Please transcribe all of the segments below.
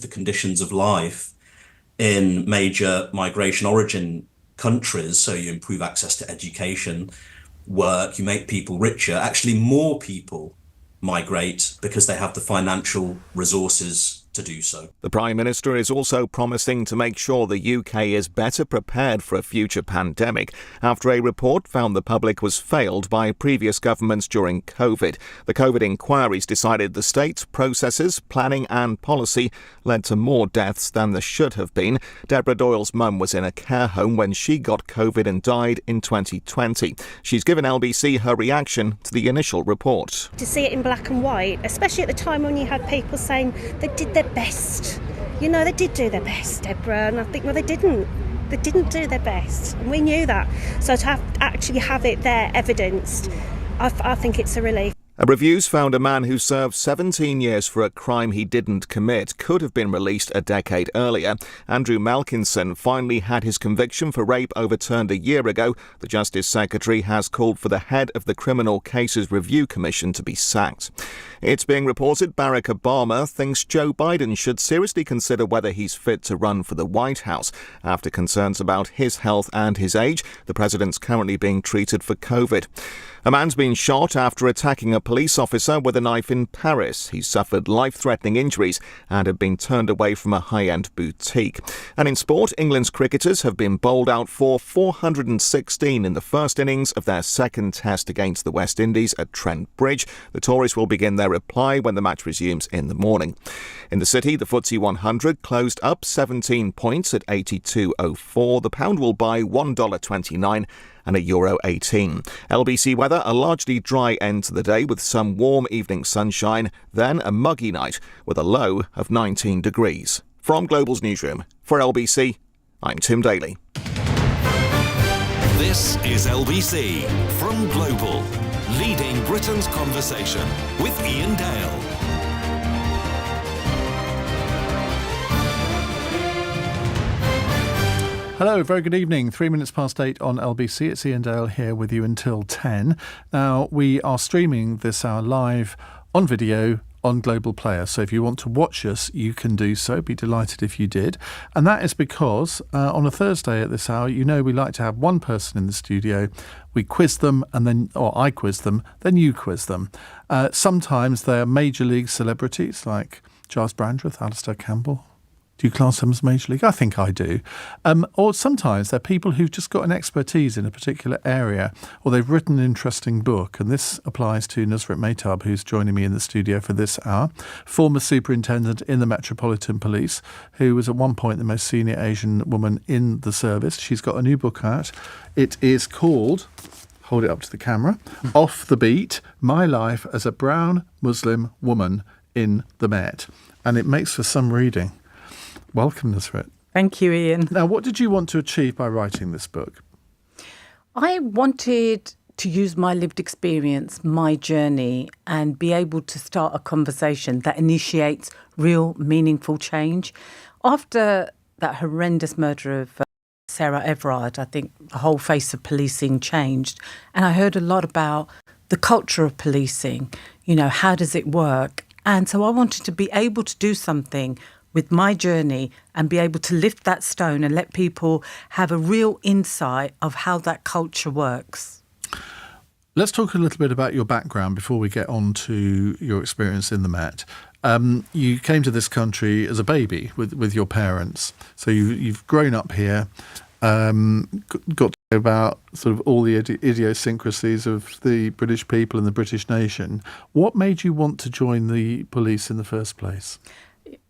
the conditions of life in major migration origin countries, so you improve access to education, work, you make people richer, actually more people migrate because they have the financial resources to do so. The Prime Minister is also promising to make sure the UK is better prepared for a future pandemic after a report found the public was failed by previous governments during COVID. The COVID inquiries decided the state's processes, planning and policy led to more deaths than there should have been. Deborah Doyle's mum was in a care home when she got COVID and died in 2020. She's given LBC her reaction to the initial report. To see it in black and white, especially at the time when you had people saying they did their best. You know, they did do their best, Deborah, and I think, well, they didn't. They didn't do their best, and we knew that. So to actually have it there evidenced, I think it's a relief. Reviews found a man who served 17 years for a crime he didn't commit could have been released a decade earlier. Andrew Malkinson finally had his conviction for rape overturned a year ago. The Justice Secretary has called for the head of the Criminal Cases Review Commission to be sacked. It's being reported Barack Obama thinks Joe Biden should seriously consider whether he's fit to run for the White House. After concerns about his health and his age, the president's currently being treated for COVID. A man's been shot after attacking a police officer with a knife in Paris. He suffered life-threatening injuries and had been turned away from a high-end boutique. And in sport, England's cricketers have been bowled out for 416 in the first innings of their second test against the West Indies at Trent Bridge. The Tories will begin their reply when the match resumes in the morning. In the city, the FTSE 100 closed up 17 points at 82.04. The pound will buy $1.29 and €1.18. LBC weather, a largely dry end to the day with some warm evening sunshine, then a muggy night with a low of 19 degrees. From Global's newsroom, for LBC, I'm Tim Daly. This is LBC from Global, leading Britain's conversation with Iain Dale. Hello, very good evening. 3 minutes past 8 on LBC. It's Iain Dale here with you until 10. Now, we are streaming this hour live on video on Global Player. So if you want to watch us, you can do so. Be delighted if you did. And that is because on a Thursday at this hour, you know we like to have one person in the studio. We quiz them and then, or I quiz them, then you quiz them. Sometimes they're major league celebrities like Giles Brandreth, Alistair Campbell. Do you class them as Major League? I think I do. Or sometimes they're people who've just got an expertise in a particular area, or they've written an interesting book. And this applies to Nusrit Mehtab, who's joining me in the studio for this hour, former superintendent in the Metropolitan Police, who was at one point the most senior Asian woman in the service. She's got a new book out. It is called, hold it up to the camera, Off the Beat, My Life as a Brown Muslim Woman in the Met. And it makes for some reading. Welcome, Nusrit. Thank you, Iain. Now, what did you want to achieve by writing this book? I wanted to use my lived experience, my journey, and be able to start a conversation that initiates real, meaningful change. After that horrendous murder of Sarah Everard, I think the whole face of policing changed. And I heard a lot about the culture of policing, you know, how does it work? And so I wanted to be able to do something with my journey and be able to lift that stone and let people have a real insight of how that culture works. Let's talk a little bit about your background before we get on to your experience in the Met. You came to this country as a baby with your parents. So you've grown up here, got to know about sort of all the idiosyncrasies of the British people and the British nation. What made you want to join the police in the first place?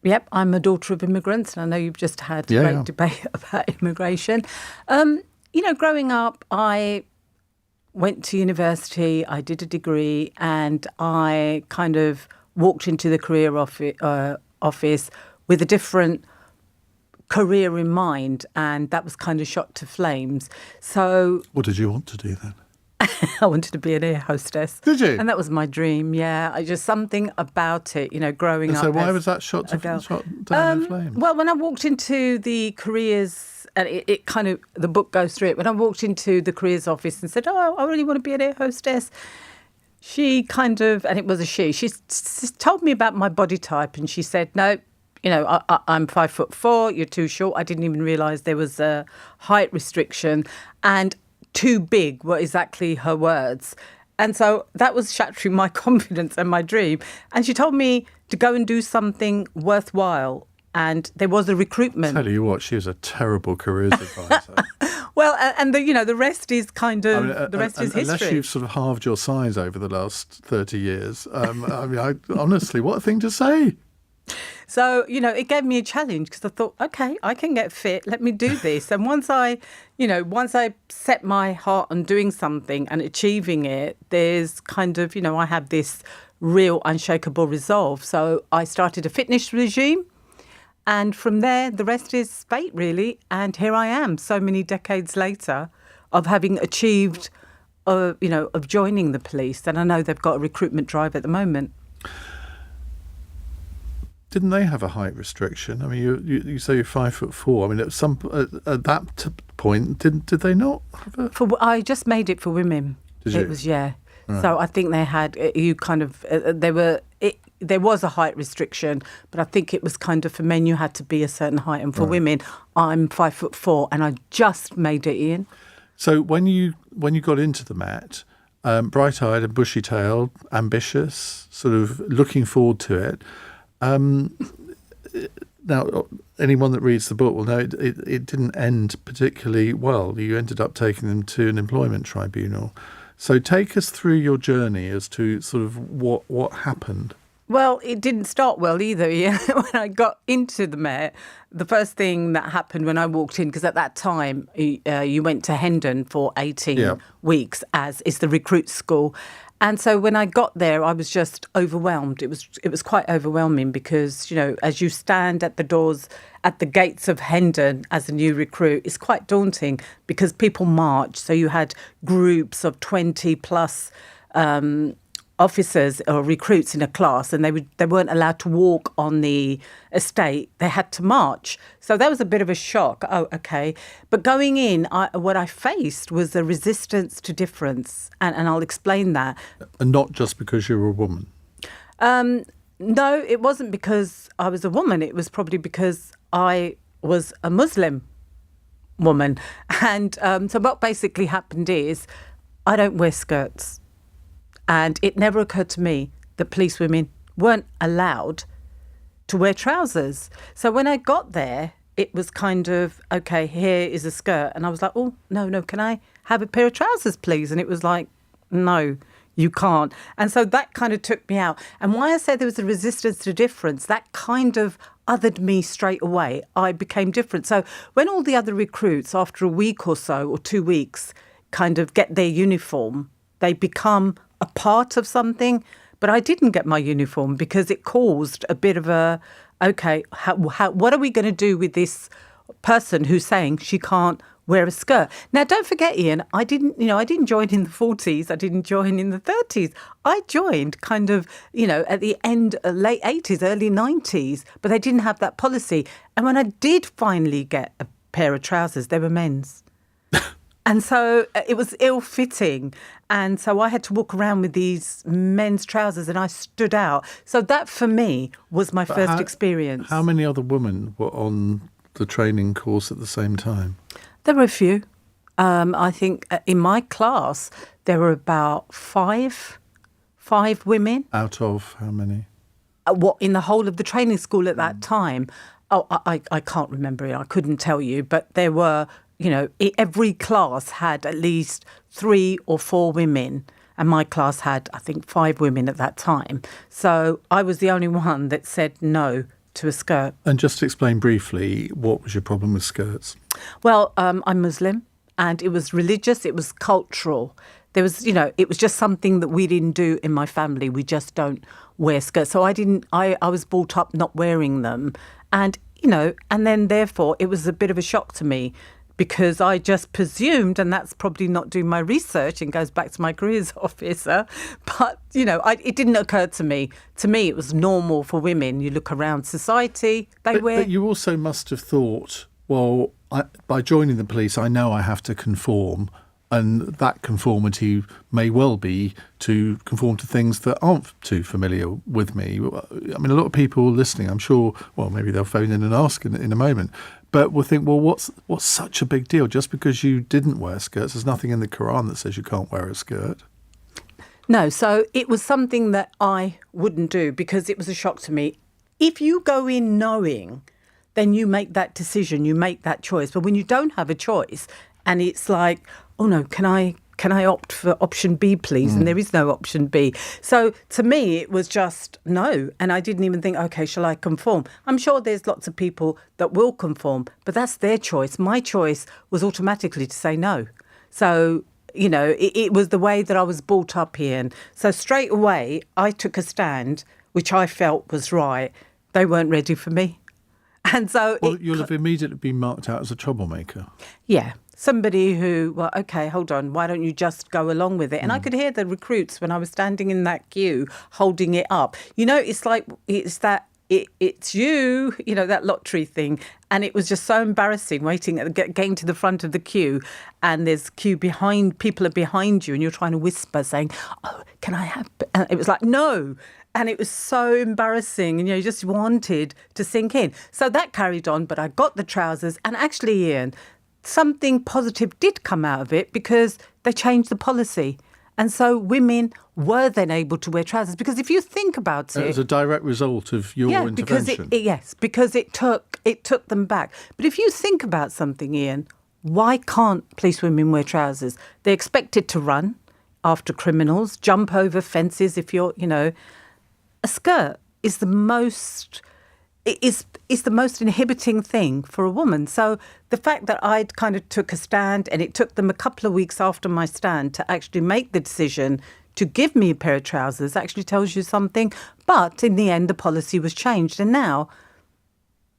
Yep, I'm a daughter of immigrants, and I know you've just had a great debate about immigration. You know, growing up, I went to university, I did a degree, and I kind of walked into the career office with a different career in mind, and that was kind of shot to flames. So, what did you want to do then? I wanted to be an air hostess. Did you? And that was my dream, yeah. I just something about it, you know, growing up. So why was that shot down in flames? Well, when I walked into the careers, and it kind of, the book goes through it, when I walked into the careers office and said, oh, I really want to be an air hostess, she kind of, and it was a she told me about my body type and she said, no, I'm 5'4", you're too short. I didn't even realise there was a height restriction, and too big were exactly her words. And so that was shattering my confidence and my dream. And she told me to go and do something worthwhile. And there was a recruitment. Tell you what, she was a terrible careers advisor. Well, and the rest is kind of, the rest is history. Unless you've sort of halved your size over the last 30 years. Honestly, what a thing to say. So, it gave me a challenge because I thought, okay, I can get fit. Let me do this. And once I set my heart on doing something and achieving it, there's kind of, I have this real unshakable resolve. So I started a fitness regime. And from there, the rest is fate, really. And here I am, so many decades later, of having achieved, of joining the police. And I know they've got a recruitment drive at the moment. Didn't they have a height restriction? I mean, you say you're 5'4". I mean, at that point, did they not have a... I just made it for women. Did you? It was, yeah. Right. So I think they had, there was a height restriction, but I think it was kind of for men you had to be a certain height, and for women, I'm 5'4", and I just made it, Ian. So when you got into the Met, bright-eyed and bushy-tailed, ambitious, sort of looking forward to it. Now, anyone that reads the book will know it didn't end particularly well. You ended up taking them to an employment tribunal. So take us through your journey as to sort of what happened. Well, it didn't start well either. Yeah. When I got into the Met, the first thing that happened when I walked in, because at that time you went to Hendon for 18 weeks as is the recruit school. And so when I got there, I was just overwhelmed. It was quite overwhelming because, as you stand at the doors, at the gates of Hendon as a new recruit, it's quite daunting because people march. So you had groups of 20 plus officers or recruits in a class, and they weren't allowed to walk on the estate. They had to march. So that was a bit of a shock. Oh, okay. But going in, what I faced was a resistance to difference, and I'll explain that. And not just because you were a woman? No, it wasn't because I was a woman. It was probably because I was a Muslim woman. And so what basically happened is I don't wear skirts. And it never occurred to me that police women weren't allowed to wear trousers. So when I got there, it was kind of, okay, here is a skirt. And I was like, oh, no, can I have a pair of trousers, please? And it was like, no, you can't. And so that kind of took me out. And why I said there was a resistance to difference, that kind of othered me straight away. I became different. So when all the other recruits, after a week or so, or 2 weeks, kind of get their uniform, they become a part of something. But I didn't get my uniform because it caused a bit of a, okay, what are we going to do with this person who's saying she can't wear a skirt? Now, don't forget, Ian, I didn't join in the 40s. I didn't join in the 30s. I joined kind of, at the end, late 80s, early 90s, but they didn't have that policy. And when I did finally get a pair of trousers, they were men's. And so it was ill-fitting. And so I had to walk around with these men's trousers and I stood out. So that, for me, was my first experience. How many other women were on the training course at the same time? There were a few. I think in my class, there were about five women. Out of how many? What, in the whole of the training school at that time? Oh, I can't remember it. I couldn't tell you. But there were... every class had at least 3 or 4 women, and my class had, I think, 5 women at that time. So I was the only one that said no to a skirt. And just to explain briefly, what was your problem with skirts? Well, I'm Muslim, and it was religious, it was cultural. There was, it was just something that we didn't do in my family. We just don't wear skirts. So I was brought up not wearing them. And, and then therefore it was a bit of a shock to me, because I just presumed, and that's probably not doing my research and goes back to my careers officer, but, it didn't occur to me. To me, it was normal for women. You look around society, wear... But you also must have thought, well, by joining the police, I know I have to conform. And that conformity may well be to conform to things that aren't too familiar with me. I mean, a lot of people listening, I'm sure, well, maybe they'll phone in and ask in a moment, but will think, well, what's such a big deal? Just because you didn't wear skirts, there's nothing in the Quran that says you can't wear a skirt. No, so it was something that I wouldn't do because it was a shock to me. If you go in knowing, then you make that decision, you make that choice. But when you don't have a choice and it's like, oh no, can I opt for option B, please? And there is no option B. So to me, it was just no. And I didn't even think, okay, shall I conform? I'm sure there's lots of people that will conform, but that's their choice. My choice was automatically to say no. So, you know, it was the way that I was brought up here. And so straight away, I took a stand, which I felt was right. They weren't ready for me. And so... Well, you'll have immediately been marked out as a troublemaker. Yeah. Somebody who, well, okay, hold on, why don't you just go along with it? And I could hear the recruits when I was standing in that queue holding it up. You know, it's like, it's you, you know, that lottery thing. And it was just so embarrassing getting to the front of the queue and there's queue behind, people are behind you and you're trying to whisper saying, oh, can I have, and it was like, no. And it was so embarrassing and, you know, you just wanted to sink in. So that carried on, but I got the trousers and actually, Iain, something positive did come out of it because they changed the policy. And so women were then able to wear trousers. Because if you think about it... It was a direct result of your intervention. Because it took them back. But if you think about something, Iain, why can't police women wear trousers? They're expected to run after criminals, jump over fences if you're, you know... A skirt is the most... is the most inhibiting thing for a woman. So the fact that I kind of took a stand and it took them a couple of weeks after my stand to actually make the decision to give me a pair of trousers actually tells you something. But in the end, the policy was changed and now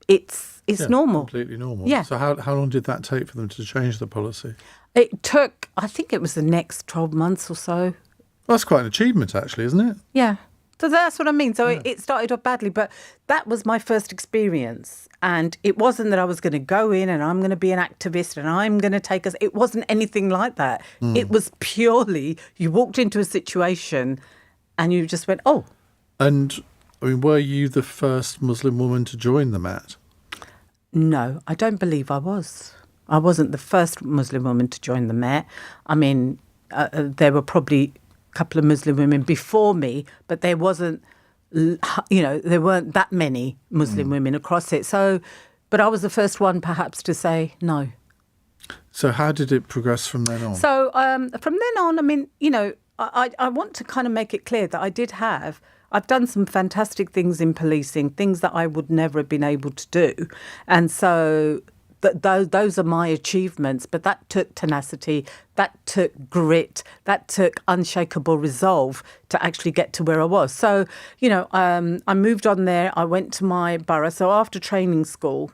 it's normal. Completely normal. Yeah. So how long did that take for them to change the policy? It took, I think it was the next 12 months or so. Well, that's quite an achievement actually, isn't it? Yeah. So that's what I mean. So it started off badly, but that was my first experience. And it wasn't that I was going to go in and I'm going to be an activist and I'm going to take us. It wasn't anything like that. It was purely, you walked into a situation and you just went, oh. And, I mean, were you the first Muslim woman to join the Met? No, I don't believe I was. I wasn't the first Muslim woman to join the Met. I mean, there were probably... couple of Muslim women before me, but there wasn't, you know, there weren't that many Muslim women across it. So, but I was the first one perhaps to say no. So how did it progress from then on? So from then on, I mean, you know, I want to kind of make it clear that I've done some fantastic things in policing, things that I would never have been able to do. And so... Those are my achievements, but that took tenacity, that took grit, that took unshakable resolve to actually get to where I was. So, you know, I moved on there. I went to my borough. So after training school,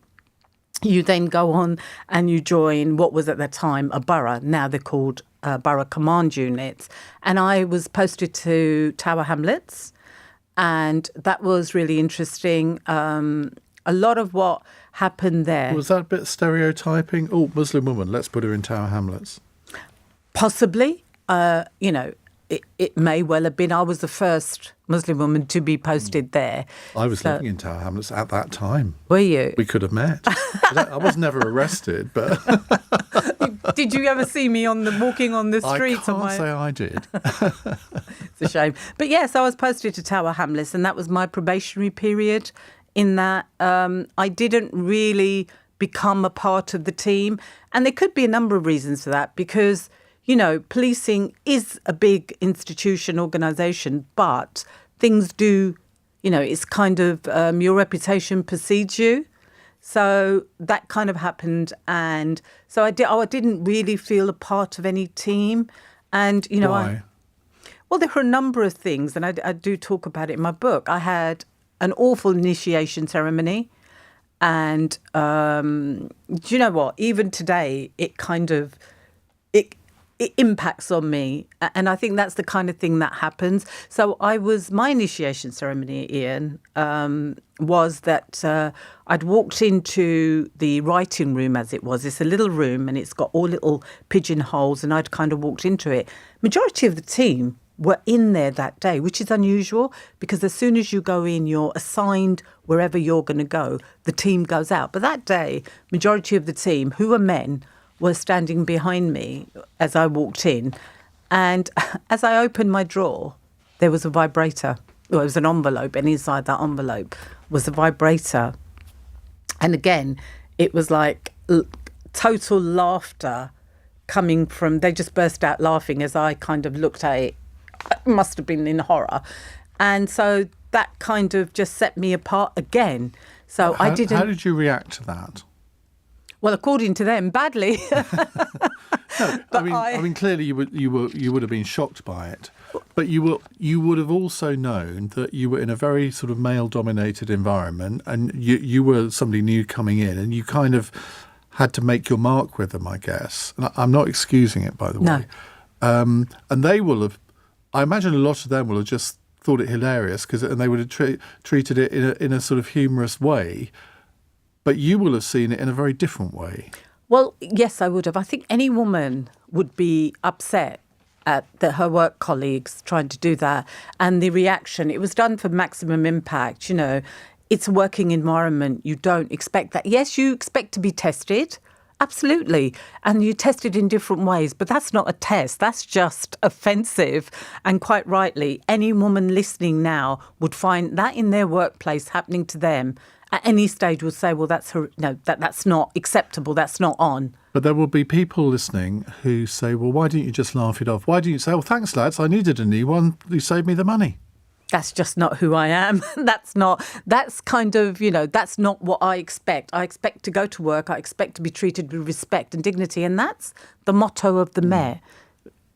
you then go on and you join what was at that time a borough. Now they're called borough command units. And I was posted to Tower Hamlets, and that was really interesting. A lot of what happened there. Was that a bit stereotyping? Oh, Muslim woman, let's put her in Tower Hamlets. Possibly. You know, it may well have been. I was the first Muslim woman to be posted there. I was living in Tower Hamlets at that time. Were you? We could have met. I was never arrested, but... Did you ever see me walking on the streets? I can't say I did. It's a shame. But yes, I was posted to Tower Hamlets and that was my probationary period. In that I didn't really become a part of the team. And there could be a number of reasons for that because, you know, policing is a big institution, organisation, but things do, you know, it's kind of your reputation precedes you. So that kind of happened. And so I didn't really feel a part of any team. And, you know, Why? Well, there were a number of things, and I do talk about it in my book. I had an awful initiation ceremony. And do you know what? Even today, it it impacts on me. And I think that's the kind of thing that happens. So my initiation ceremony, Ian, was that I'd walked into the writing room, as it was. It's a little room and it's got all little pigeonholes, and I'd kind of walked into it. Majority of the team were in there that day, which is unusual because as soon as you go in, you're assigned wherever you're going to go. The team goes out. But that day, majority of the team, who were men, were standing behind me as I walked in. And as I opened my drawer, there was a vibrator. Well, it was an envelope, and inside that envelope was a vibrator. And again, it was like total laughter coming from, they just burst out laughing as I kind of looked at it. It must have been in horror. And so that kind of just set me apart again. So How I didn't. How did you react to that? Well, according to them, badly. No, I mean, clearly you would have been shocked by it, but you would have also known that you were in a very sort of male-dominated environment, and you were somebody new coming in, and you kind of had to make your mark with them, I guess. And I'm not excusing it, by the way. No. And they will have. I imagine a lot of them will have just thought it hilarious and they would have treated it in a sort of humorous way. But you will have seen it in a very different way. Well, yes, I would have. I think any woman would be upset at her work colleagues trying to do that. And the reaction, it was done for maximum impact. You know, it's a working environment. You don't expect that. Yes, you expect to be tested. Absolutely. And you tested in different ways, but that's not a test. That's just offensive. And quite rightly, any woman listening now would find that in their workplace happening to them at any stage would say, well, that's not acceptable. That's not on. But there will be people listening who say, well, why didn't you just laugh it off? Why didn't you say, well, thanks, lads, I needed a new one. You saved me the money. That's just not who I am. That's not what I expect. I expect to go to work. I expect to be treated with respect and dignity. And that's the motto of the Met.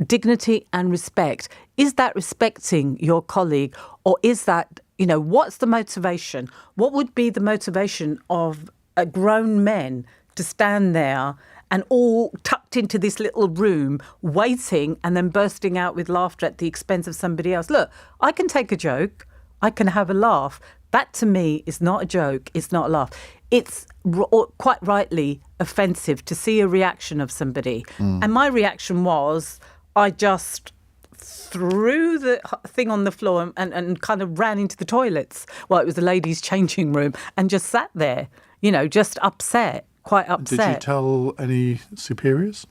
Dignity and respect. Is that respecting your colleague, or is that, what's the motivation? What would be the motivation of grown men to stand there and all tucked into this little room, waiting and then bursting out with laughter at the expense of somebody else? Look, I can take a joke. I can have a laugh. That to me is not a joke. It's not a laugh. It's quite rightly offensive to see a reaction of somebody. And my reaction was, I just threw the thing on the floor and kind of ran into the toilets. Well, it was the ladies' changing room, and just sat there, just upset, quite upset. Did you tell any superiors?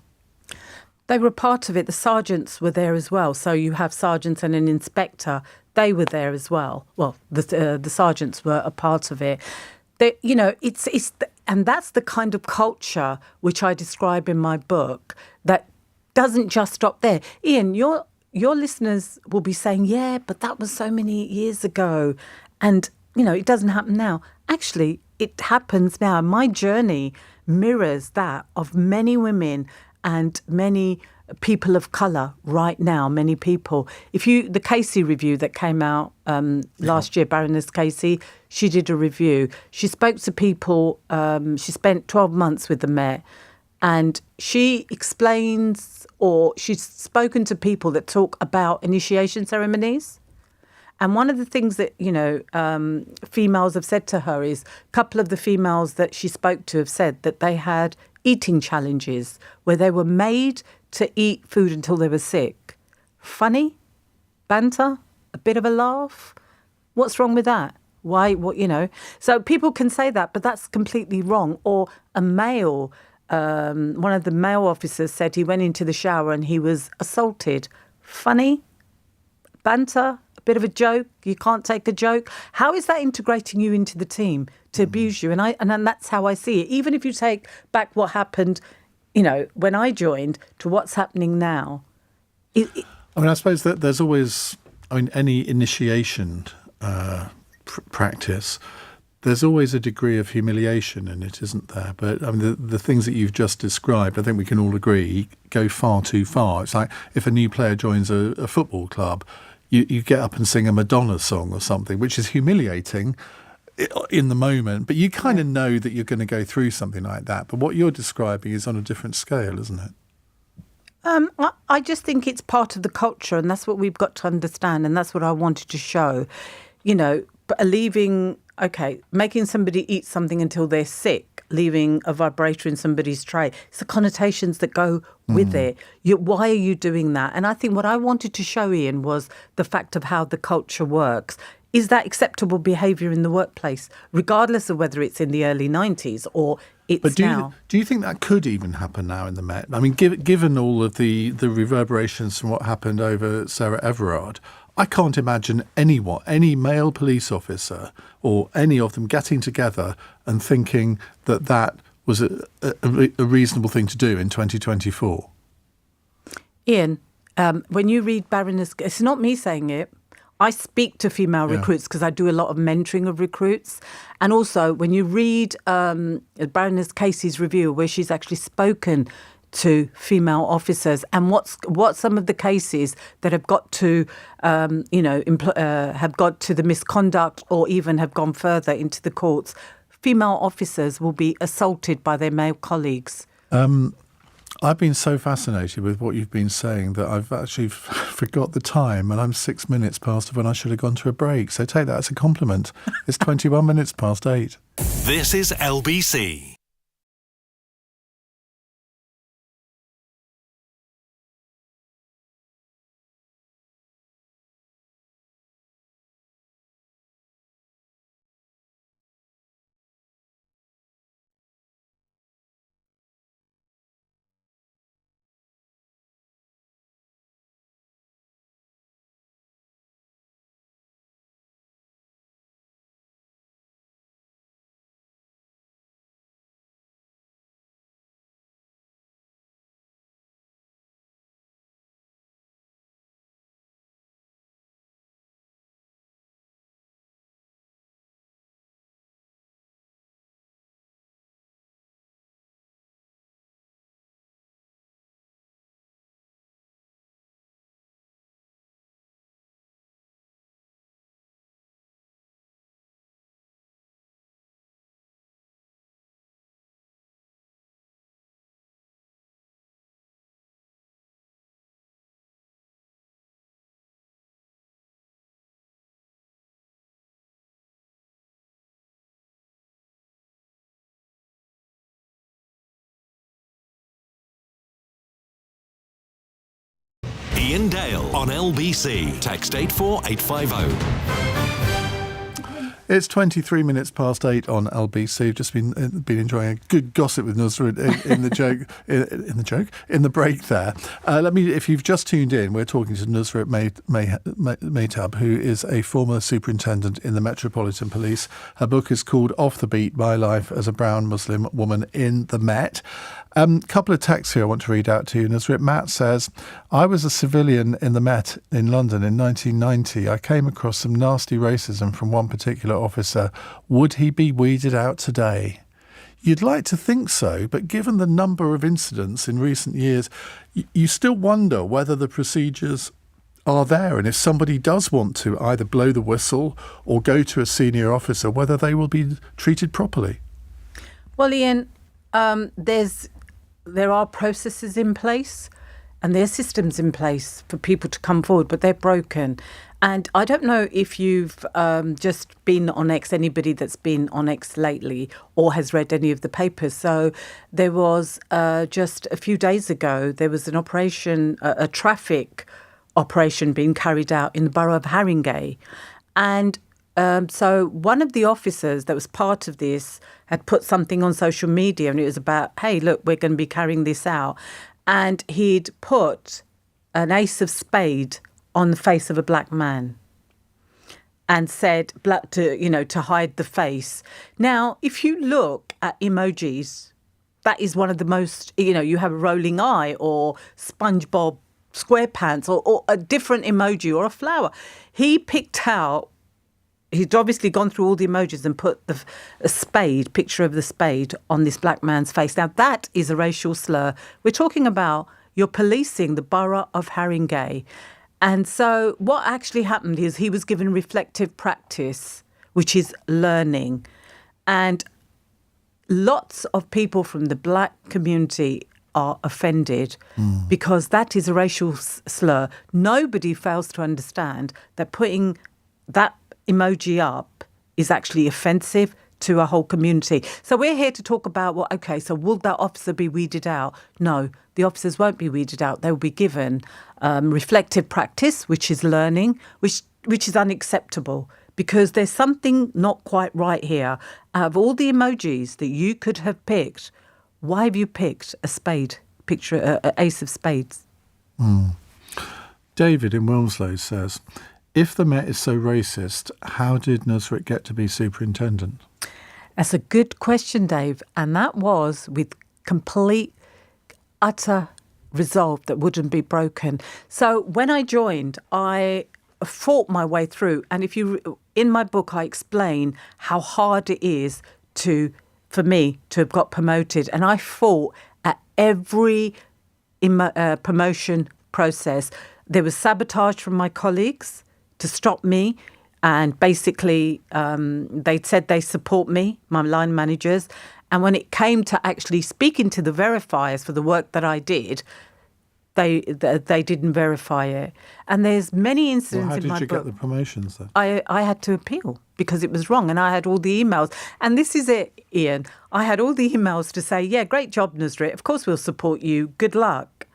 They were part of it. The sergeants were there as well. So you have sergeants and an inspector. They were there as well. Well, the sergeants were a part of it. And that's the kind of culture which I describe in my book that doesn't just stop there. Ian, your listeners will be saying, yeah, but that was so many years ago. And, it doesn't happen now. Actually, it happens now. My journey mirrors that of many women and many people of colour right now, many people. The Casey review that came out last year, Baroness Casey, she did a review. She spoke to people, she spent 12 months with the Met, and she explains, or she's spoken to people that talk about initiation ceremonies. And one of the things that, females have said to her is, a couple of the females that she spoke to have said that they had eating challenges where they were made to eat food until they were sick. Funny? Banter? A bit of a laugh? What's wrong with that? Why? So people can say that, but that's completely wrong. Or a male, one of the male officers said he went into the shower and he was assaulted. Funny? Banter? A bit of a joke? You can't take a joke? How is that integrating you into the team to abuse you? And that's how I see it. Even if you take back what happened, when I joined to what's happening now. I suppose that there's always, any initiation practice, there's always a degree of humiliation in it, isn't there? But the things that you've just described, I think we can all agree, go far too far. It's like if a new player joins a football club, you get up and sing a Madonna song or something, which is humiliating in the moment, but you kind of know that you're going to go through something like that. But what you're describing is on a different scale, isn't it? I just think it's part of the culture, and that's what we've got to understand, and that's what I wanted to show. Making somebody eat something until they're sick, leaving a vibrator in somebody's tray. It's the connotations that go with it. Why are you doing that? And I think what I wanted to show Ian was the fact of how the culture works. Is that acceptable behaviour in the workplace, regardless of whether it's in the early 90s or it's now? Do you think that could even happen now in the Met? I mean, given all of the reverberations from what happened over Sarah Everard, I can't imagine any male police officer or any of them getting together and thinking that was a reasonable thing to do in 2024. Ian, when you read Baroness, it's not me saying it. I speak to female recruits because I do a lot of mentoring of recruits. And also, when you read Baroness Casey's review, where she's actually spoken to female officers and what some of the cases that have got to, have got to the misconduct or even have gone further into the courts, female officers will be assaulted by their male colleagues. I've been so fascinated with what you've been saying that I've actually forgot the time, and I'm 6 minutes past when I should have gone to a break. So take that as a compliment. It's 21 minutes past 8. This is LBC. Iain Dale on LBC. Text 84850. It's 23 minutes past 8 on LBC. Just been enjoying a good gossip with Nusrit in the break there. If you've just tuned in, we're talking to Nusrit Mehtab, who is a former superintendent in the Metropolitan Police. Her book is called Off the Beat: My Life as a Brown Muslim Woman in the Met. Couple of texts here I want to read out to you. Nusrit, Matt says, I was a civilian in the Met in London in 1990. I came across some nasty racism from one particular officer. Would he be weeded out today? You'd like to think so, but given the number of incidents in recent years, you still wonder whether the procedures are there, and if somebody does want to either blow the whistle or go to a senior officer, whether they will be treated properly. Well, Ian, there are processes in place and there are systems in place for people to come forward, but they're broken. And I don't know if you've just been on X, anybody that's been on X lately or has read any of the papers. So there was just a few days ago, there was an operation, a traffic operation being carried out in the borough of Haringey. And so one of the officers that was part of this had put something on social media, and it was about, hey, look, we're going to be carrying this out. And he'd put an ace of spade on the face of a black man and said, to hide the face. Now, if you look at emojis, that is one of the most, you have a rolling eye or SpongeBob SquarePants or a different emoji or a flower. He picked out, he'd obviously gone through all the emojis and put a picture of the spade on this black man's face. Now, that is a racial slur. We're talking about you're policing the borough of Haringey. And so what actually happened is he was given reflective practice, which is learning. And lots of people from the black community are offended because that is a racial slur. Nobody fails to understand that putting that emoji up is actually offensive to a whole community. So we're here to talk about, well, okay, so will that officer be weeded out? No, the officers won't be weeded out. They will be given reflective practice, which is learning, which is unacceptable because there's something not quite right here. Out of all the emojis that you could have picked, why have you picked a spade? Picture an ace of spades. David in Wilmslow says, if the Met is so racist, how did Nusrit get to be superintendent? That's a good question, Dave. And that was with complete, utter resolve that wouldn't be broken. So when I joined, I fought my way through. And in my book, I explain how hard it is for me to have got promoted. And I fought at every promotion process. There was sabotage from my colleagues to stop me. And basically, they said they support me, my line managers. And when it came to actually speaking to the verifiers for the work that I did, they didn't verify it. And there's many incidents in my book. How did you get the promotions then? I had to appeal because it was wrong. And I had all the emails. And this is it, Ian. I had all the emails to say, yeah, great job, Nusrit. Of course we'll support you. Good luck.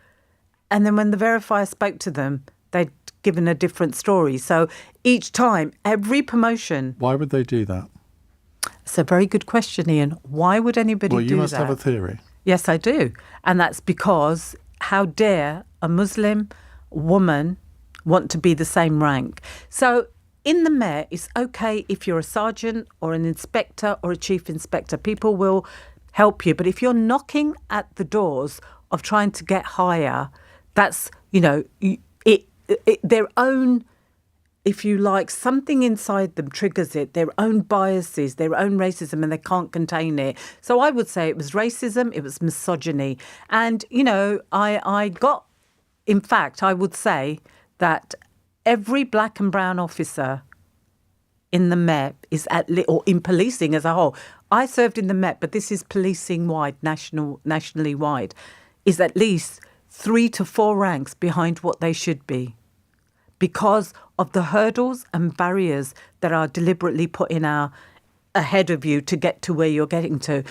And then when the verifier spoke to them, they'd given a different story. So each time, every promotion... Why would they do that? It's a very good question, Ian. Why would anybody do that? Well, you must have a theory. Yes, I do. And that's because how dare a Muslim woman want to be the same rank? So in the Met, it's okay if you're a sergeant or an inspector or a chief inspector. People will help you. But if you're knocking at the doors of trying to get higher, that's, their own, if you like, something inside them triggers it, their own biases, their own racism, and they can't contain it. So I would say it was racism, it was misogyny. And, I would say that every black and brown officer in the Met is or in policing as a whole. I served in the Met, but this is policing wide, nationally wide, is at least 3 to 4 ranks behind what they should be because of the hurdles and barriers that are deliberately put ahead of you to get to where you're getting to.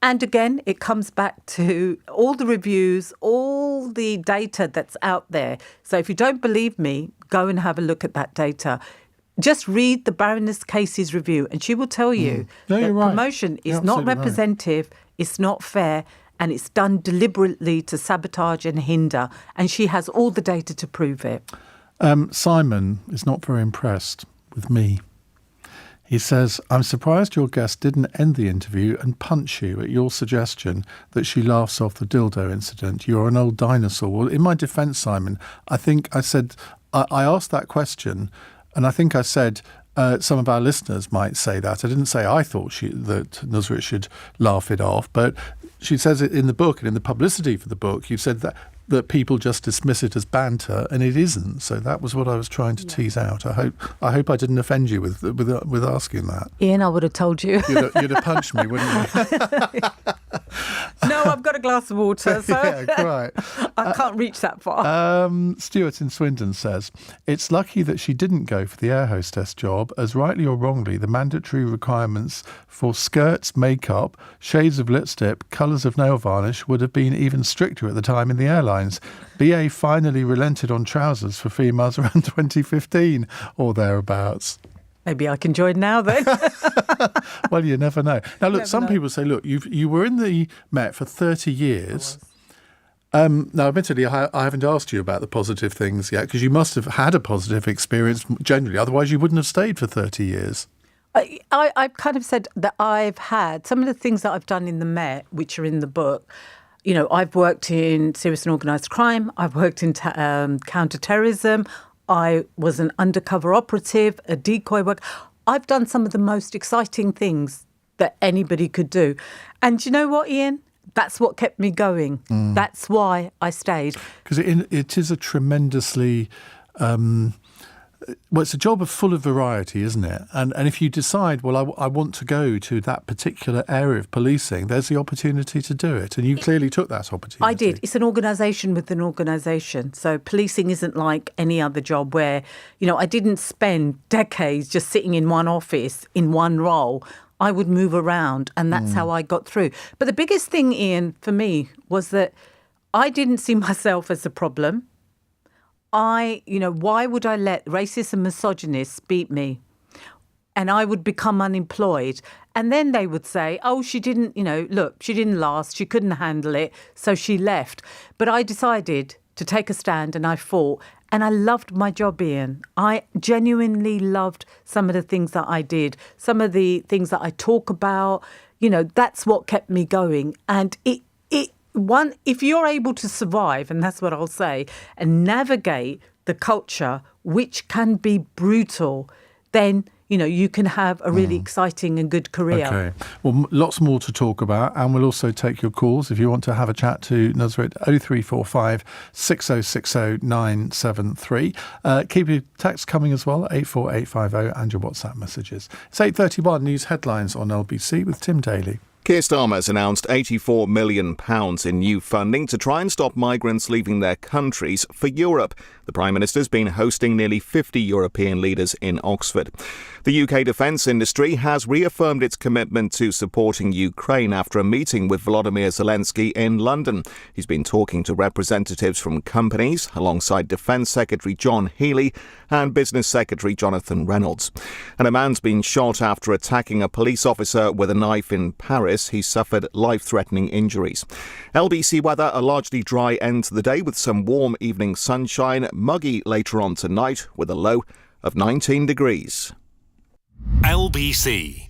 And again, it comes back to all the reviews, all the data that's out there. So if you don't believe me, go and have a look at that data. Just read the Baroness Casey's review and she will tell you that promotion is not representative, it's not fair, and it's done deliberately to sabotage and hinder. And she has all the data to prove it. Simon is not very impressed with me. He says, I'm surprised your guest didn't end the interview and punch you at your suggestion that she laughs off the dildo incident. You're an old dinosaur. Well, in my defence, Simon, I think I said, I asked that question and I think I said, some of our listeners might say that. I didn't say I thought that Nusrit should laugh it off, but she says it in the book and in the publicity for the book. You said that people just dismiss it as banter, and it isn't. So that was what I was trying to tease out. I hope I didn't offend you with asking that. Ian, I would have told you. You'd have punched me, wouldn't you? No, I've got a glass of water, so yeah, right. I can't reach that far. Stuart in Swindon says, it's lucky that she didn't go for the air hostess job, as rightly or wrongly, the mandatory requirements for skirts, makeup, shades of lipstick, colours of nail varnish would have been even stricter at the time in the airlines. BA finally relented on trousers for females around 2015 or thereabouts. Maybe I can join now then. Well, you never know. Now, look, some people say, look, you were in the Met for 30 years. Now, admittedly, I haven't asked you about the positive things yet, because you must have had a positive experience generally. Otherwise, you wouldn't have stayed for 30 years. I've kind of said that I've had some of the things that I've done in the Met, which are in the book. I've worked in serious and organised crime. I've worked in counter-terrorism. I was an undercover operative, a decoy work. I've done some of the most exciting things that anybody could do. And you know what, Ian? That's what kept me going. That's why I stayed. Because it is a tremendously well, it's a job full of variety, isn't it? And if you decide, well, I want to go to that particular area of policing, there's the opportunity to do it. And you clearly took that opportunity. I did. It's an organisation with an organisation. So policing isn't like any other job where, I didn't spend decades just sitting in one office in one role. I would move around, and that's how I got through. But the biggest thing, Ian, for me was that I didn't see myself as a problem. Why would I let racists and misogynists beat me? And I would become unemployed. And then they would say, oh, she didn't, she didn't last. She couldn't handle it. So she left. But I decided to take a stand, and I fought. And I loved my job, Ian. I genuinely loved some of the things that I did, some of the things that I talk about. That's what kept me going. And if you're able to survive, and that's what I'll say, and navigate the culture, which can be brutal, then, you can have a really exciting and good career. Okay. Well, lots more to talk about, and we'll also take your calls if you want to have a chat to Nusrit. 0345 6060 973. Keep your text coming as well, 84850, and your WhatsApp messages. It's 8:31 news headlines on LBC with Tim Daly. Keir Starmer's announced £84 million in new funding to try and stop migrants leaving their countries for Europe. The Prime Minister's been hosting nearly 50 European leaders in Oxford. The UK defence industry has reaffirmed its commitment to supporting Ukraine after a meeting with Volodymyr Zelensky in London. He's been talking to representatives from companies alongside Defence Secretary John Healey and Business Secretary Jonathan Reynolds. And a man's been shot after attacking a police officer with a knife in Paris. He suffered life-threatening injuries. LBC weather, a largely dry end to the day with some warm evening sunshine, muggy later on tonight with a low of 19 degrees. LBC.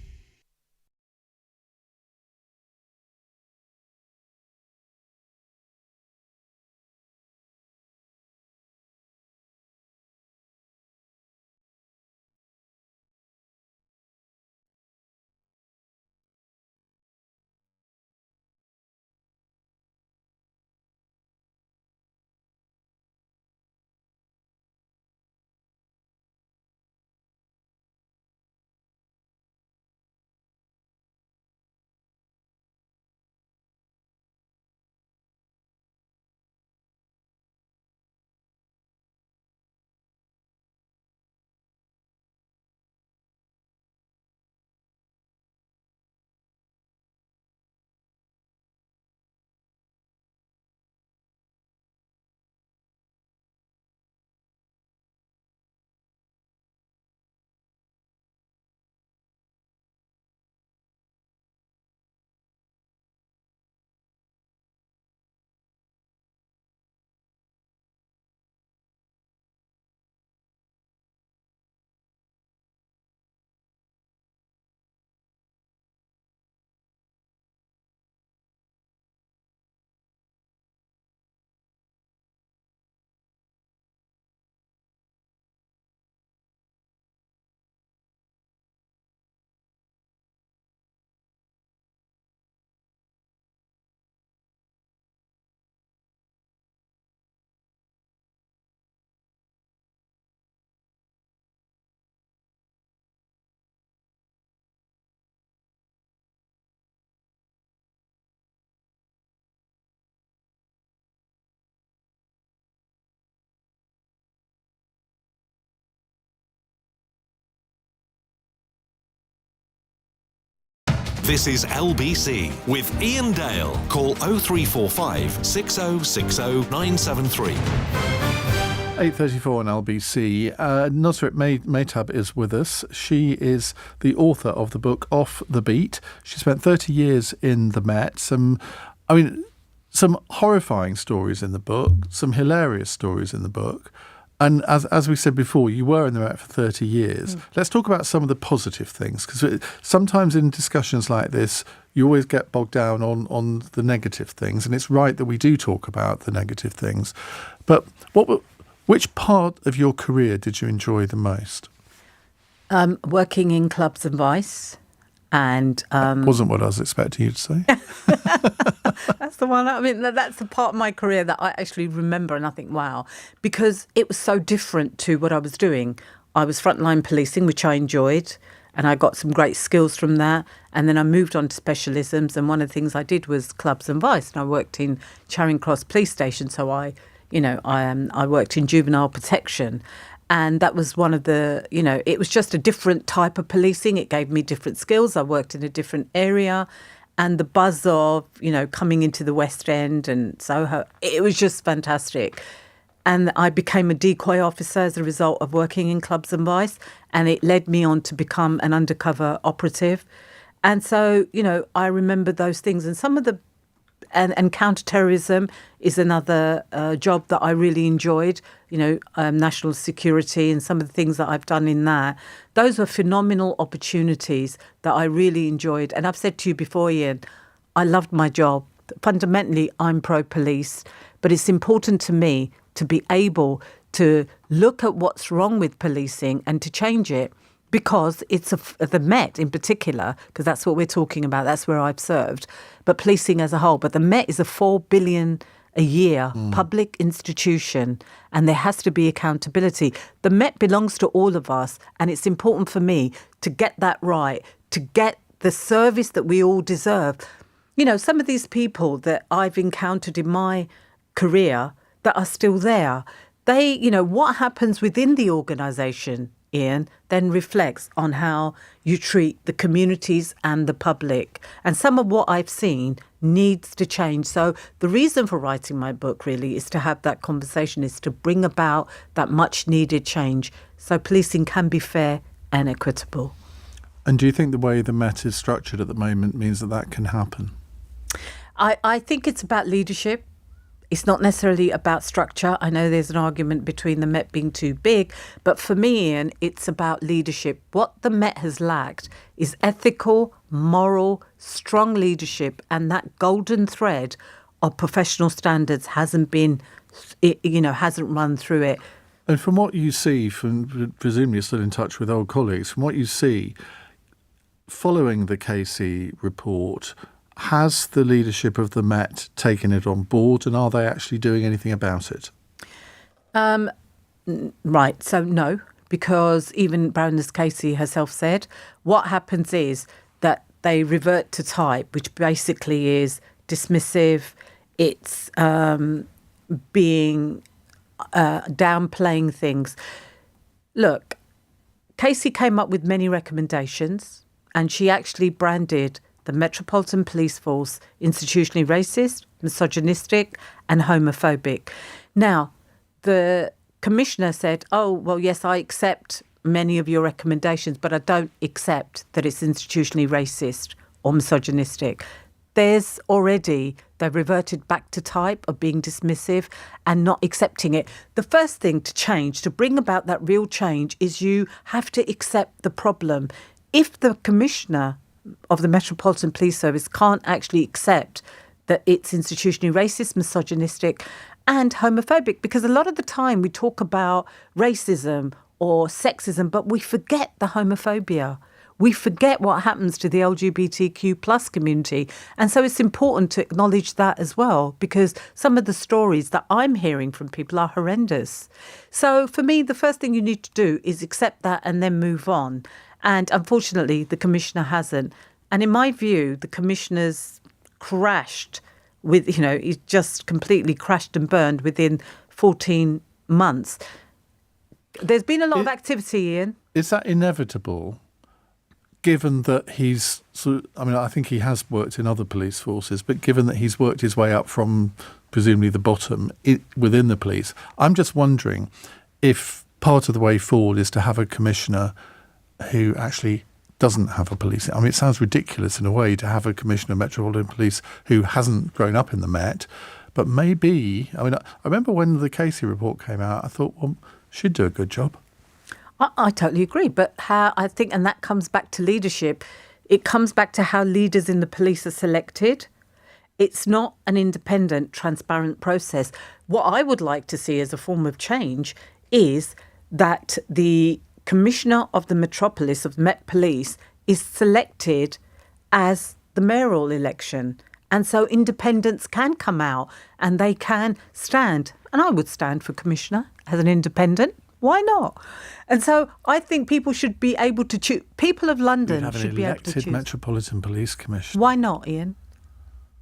This is LBC with Iain Dale. Call 0345 6060 973. 8:34 on LBC. Nusrit Mehtab is with us. She is the author of the book Off the Beat. She spent 30 years in the Met. Some horrifying stories in the book, some hilarious stories in the book. And as we said before, you were in the Met for 30 years. Let's talk about some of the positive things, because sometimes in discussions like this, you always get bogged down on the negative things, and it's right that we do talk about the negative things. But which part of your career did you enjoy the most? Working in clubs and vice. And wasn't what I was expecting you to say. That's the one. I mean, that's the part of my career that I actually remember, and I think, wow, because it was so different to what I was doing. I was frontline policing, which I enjoyed, and I got some great skills from that. And then I moved on to specialisms, and one of the things I did was clubs and vice, and I worked in Charing Cross Police Station. So I worked in juvenile protection. And that was one of the, it was just a different type of policing. It gave me different skills. I worked in a different area. And the buzz of, coming into the West End and Soho, it was just fantastic. And I became a decoy officer as a result of working in clubs and vice. And it led me on to become an undercover operative. And so, I remember those things. And some of the and counterterrorism is another job that I really enjoyed, national security and some of the things that I've done in that. Those were phenomenal opportunities that I really enjoyed. And I've said to you before, Iain, I loved my job. Fundamentally, I'm pro-police, but it's important to me to be able to look at what's wrong with policing and to change it. Because it's the Met in particular, because that's what we're talking about, that's where I've served, but policing as a whole. But the Met is a $4 billion a year public institution, and there has to be accountability. The Met belongs to all of us, and it's important for me to get that right, to get the service that we all deserve. Some of these people that I've encountered in my career that are still there, they, what happens within the organisation, Iain, then reflects on how you treat the communities and the public. And some of what I've seen needs to change. So the reason for writing my book really is to have that conversation, is to bring about that much needed change so policing can be fair and equitable. And do you think the way the Met is structured at the moment means that can happen? I think it's about leadership. It's not necessarily about structure. I know there's an argument between the Met being too big, but for me, Iain, it's about leadership. What the Met has lacked is ethical, moral, strong leadership, and that golden thread of professional standards hasn't run through it. And from what you see, presumably you're still in touch with old colleagues, from what you see, following the Casey report, has the leadership of the Met taken it on board, and are they actually doing anything about it? Right, so no, because even Baroness Casey herself said what happens is that they revert to type, which basically is dismissive. It's being downplaying things. Look, Casey came up with many recommendations, and she actually branded the Metropolitan Police Force institutionally racist, misogynistic and homophobic. Now, the Commissioner said, oh, well, yes, I accept many of your recommendations, but I don't accept that it's institutionally racist or misogynistic. They've reverted back to type of being dismissive and not accepting it. The first thing to change, to bring about that real change, is you have to accept the problem. If the Commissioner of the Metropolitan Police Service can't actually accept that it's institutionally racist, misogynistic and homophobic, because a lot of the time we talk about racism or sexism, but we forget the homophobia. We forget what happens to the LGBTQ plus community. And so it's important to acknowledge that as well, because some of the stories that I'm hearing from people are horrendous. So for me, the first thing you need to do is accept that and then move on. And unfortunately, the Commissioner hasn't. And in my view, the Commissioner's crashed with, he's just completely crashed and burned within 14 months. There's been a lot of activity, Iain. Is that inevitable, given that I think he has worked in other police forces, but given that he's worked his way up from presumably the bottom within the police, I'm just wondering if part of the way forward is to have a Commissioner who actually doesn't have a police. I mean, it sounds ridiculous in a way to have a Commissioner of Metropolitan Police who hasn't grown up in the Met, but maybe, I remember when the Casey report came out, I thought, well, she'd do a good job. I totally agree. But and that comes back to leadership. It comes back to how leaders in the police are selected. It's not an independent, transparent process. What I would like to see as a form of change is that the Commissioner of the Metropolis of Met Police is selected as the mayoral election. And so independents can come out and they can stand. And I would stand for Commissioner as an independent. Why not? And so I think people should be able to choose. People of We'd London have an should be able to elected choose. Metropolitan Police Commissioner. Why not, Ian?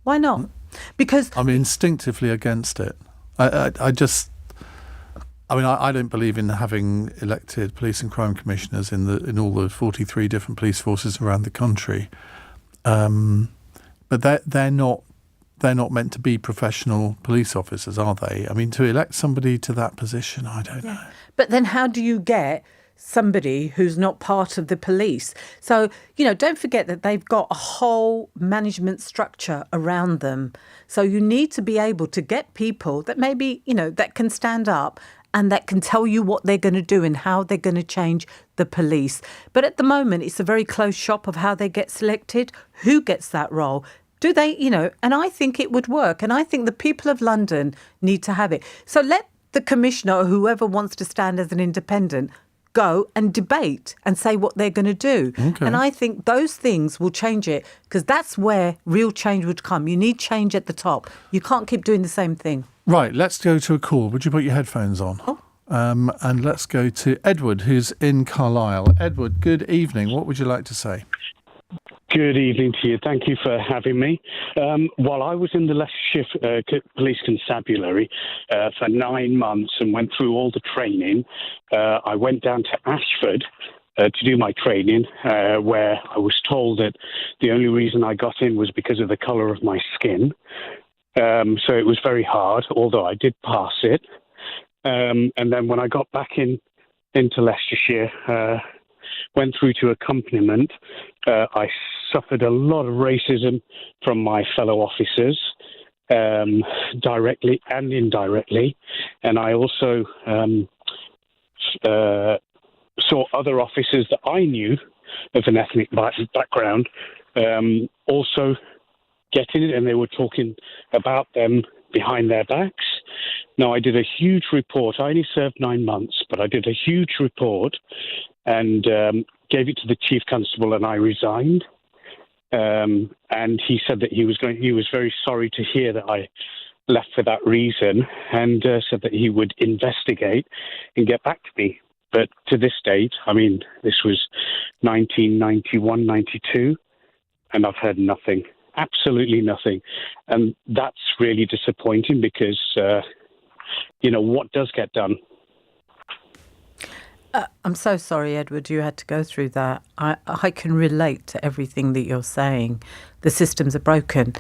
Why not? Because I'm instinctively against it. I don't believe in having elected police and crime commissioners in all the 43 different police forces around the country. But they're not meant to be professional police officers, are they? I mean, to elect somebody to that position, I don't know. But then how do you get somebody who's not part of the police? So, don't forget that they've got a whole management structure around them. So you need to be able to get people that maybe, that can stand up and that can tell you what they're going to do and how they're going to change the police. But at the moment, it's a very closed shop of how they get selected, who gets that role. Do they, and I think it would work. And I think the people of London need to have it. So let the commissioner or whoever wants to stand as an independent go and debate and say what they're going to do. Okay. And I think those things will change it, because that's where real change would come. You need change at the top. You can't keep doing the same thing. Right, let's go to a call. Would you put your headphones on? Oh. And let's go to Edward, who's in Carlisle. Edward, good evening. What would you like to say? Good evening to you. Thank you for having me. While I was in the Leicestershire Police Constabulary for 9 months and went through all the training, I went down to Ashford to do my training, where I was told that the only reason I got in was because of the colour of my skin. So it was very hard, although I did pass it. And then when I got back into Leicestershire, went through to accompaniment, I suffered a lot of racism from my fellow officers, directly and indirectly. And I also saw other officers that I knew of an ethnic background also getting it, and they were talking about them behind their backs. Now, I did a huge report. I only served 9 months, but I did a huge report and gave it to the chief constable, and I resigned. And he said that he was very sorry to hear that I left for that reason, and said that he would investigate and get back to me. But to this date, I mean, this was 1991, 92, and I've heard nothing. Absolutely nothing. And that's really disappointing because, what does get done? I'm so sorry, Edward, you had to go through that. I can relate to everything that you're saying. The systems are broken.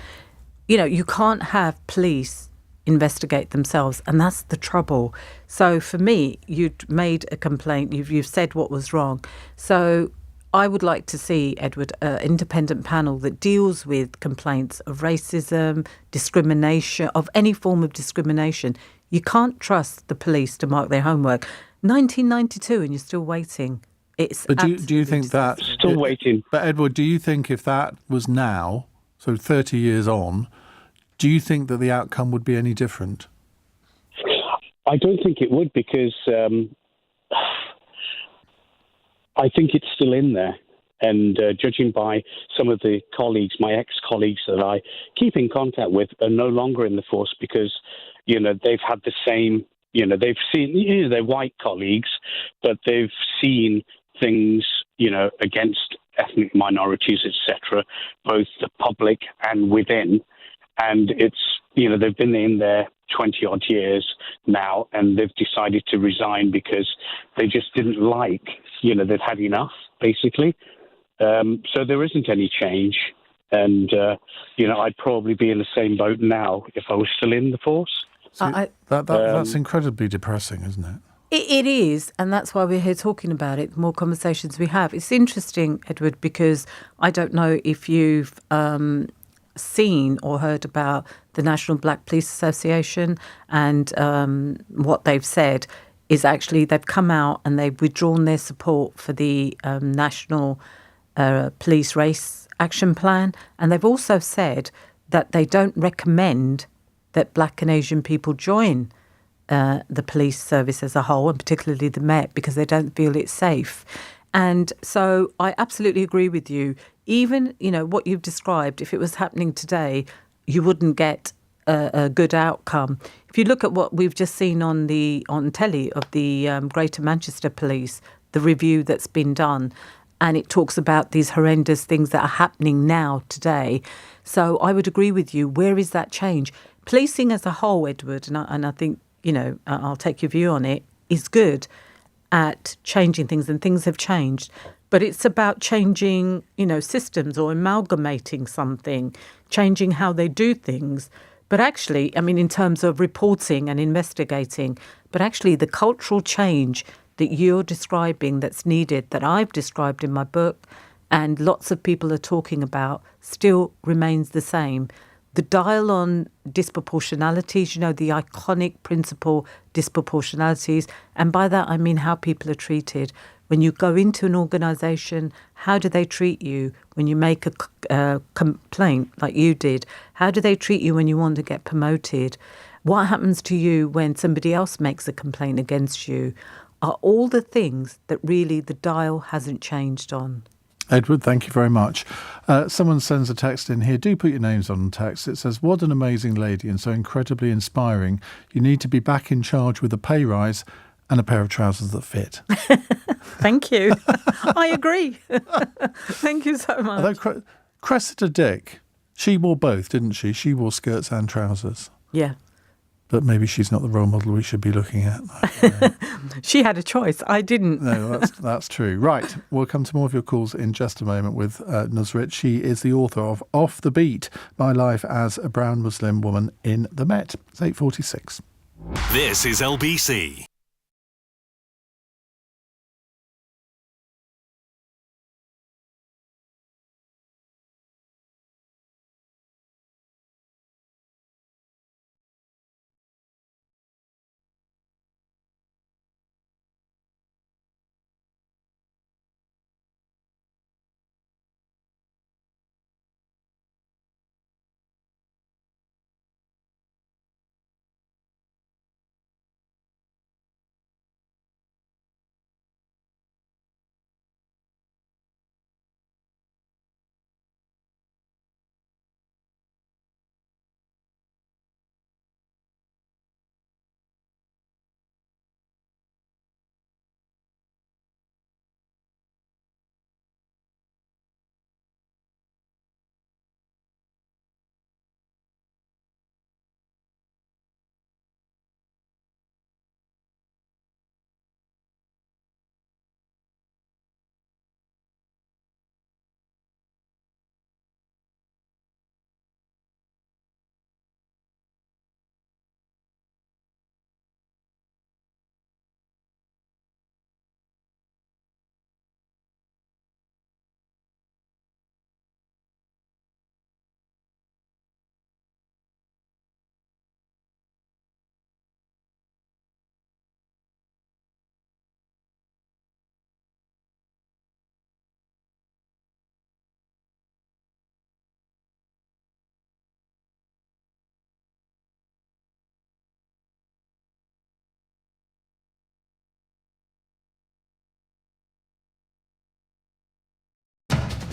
You can't have police investigate themselves, and that's the trouble. So for me, you'd made a complaint, you've said what was wrong. So I would like to see, Edward, an independent panel that deals with complaints of racism, discrimination, of any form of discrimination. You can't trust the police to mark their homework. 1992 and you're still waiting. But do you think that... Still waiting. But Edward, do you think if that was now, so 30 years on, do you think that the outcome would be any different? I don't think it would, because I think it's still in there. And judging by some of the colleagues, my ex-colleagues that I keep in contact with, are no longer in the force because, they've had the same... they've seen, they're white colleagues, but they've seen things, against ethnic minorities, etc., both the public and within. And it's, they've been in there 20 odd years now, and they've decided to resign because they just didn't like, they've had enough, basically. So there isn't any change. And, I'd probably be in the same boat now if I was still in the force. That's incredibly depressing, isn't it? It is, and that's why we're here talking about it. The more conversations we have. It's interesting, Edward, because I don't know if you've seen or heard about the National Black Police Association, and what they've said is actually they've come out and they've withdrawn their support for the National Police Race Action Plan, and they've also said that they don't recommend that Black and Asian people join the police service as a whole, and particularly the Met, because they don't feel it's safe. And so I absolutely agree with you. Even, what you've described, if it was happening today, you wouldn't get a good outcome. If you look at what we've just seen on telly of the Greater Manchester Police, the review that's been done, and it talks about these horrendous things that are happening now, today. So I would agree with you. Where is that change? Policing as a whole, Edward, and I think, I'll take your view on it, is good at changing things, and things have changed. But it's about changing, systems or amalgamating something, changing how they do things. But actually, in terms of reporting and investigating, but actually the cultural change that you're describing that's needed, that I've described in my book, and lots of people are talking about, still remains the same. The dial on disproportionalities, the iconic principle disproportionalities, and by that I mean how people are treated. When you go into an organisation, how do they treat you when you make a complaint like you did? How do they treat you when you want to get promoted? What happens to you when somebody else makes a complaint against you? Are all the things that really the dial hasn't changed on. Edward, thank you very much. Someone sends a text in here. Do put your names on the text. It says, what an amazing lady and so incredibly inspiring. You need to be back in charge with a pay rise and a pair of trousers that fit. Thank you. I agree. Thank you so much. Although Cressida Dick, she wore both, didn't she? She wore skirts and trousers. Yeah. But maybe she's not the role model we should be looking at. She had a choice. I didn't. No, that's true. Right. We'll come to more of your calls in just a moment with Nusrit. She is the author of Off the Beat, My Life as a Brown Muslim Woman in the Met. It's 8:46. This is LBC.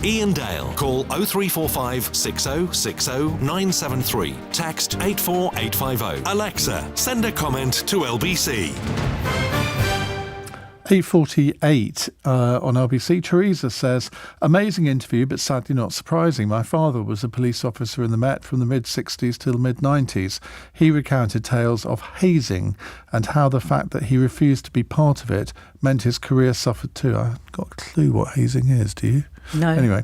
Iain Dale. Call 0345 6060 973. Text 84850. Alexa, send a comment to LBC. 8:48 on LBC. Teresa says, amazing interview, but sadly not surprising. My father was a police officer in the Met from the mid-60s till the mid-90s. He recounted tales of hazing and how the fact that he refused to be part of it meant his career suffered too. I haven't got a clue what hazing is, do you? No. Anyway,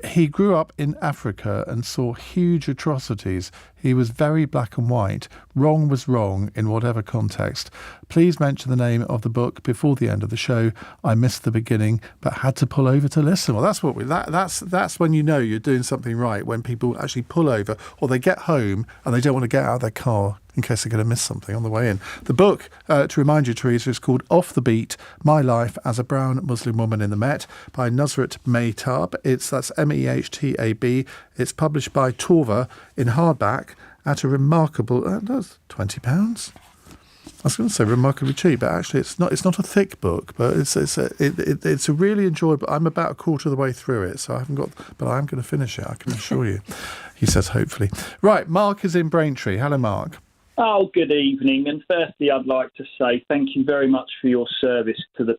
he grew up in Africa and saw huge atrocities. He was very black and white. Wrong was wrong in whatever context. Please mention the name of the book before the end of the show. I missed the beginning, but had to pull over to listen. Well, that's when you know you're doing something right, when people actually pull over or they get home and they don't want to get out of their car in case they're going to miss something on the way in. The book, to remind you, Teresa, is called Off the Beat, My Life as a Brown Muslim Woman in the Met by Nusrit Mehtab. That's Mehtab. It's published by Torva in hardback at a remarkable, that's £20. I was going to say remarkably cheap, but actually it's not. It's not a thick book, but it's a really enjoyable. I'm about a quarter of the way through it, so I haven't got, but I am going to finish it. I can assure you. He says, hopefully. Right, Mark is in Braintree. Hello, Mark. Oh, good evening. And firstly, I'd like to say thank you very much for your service to the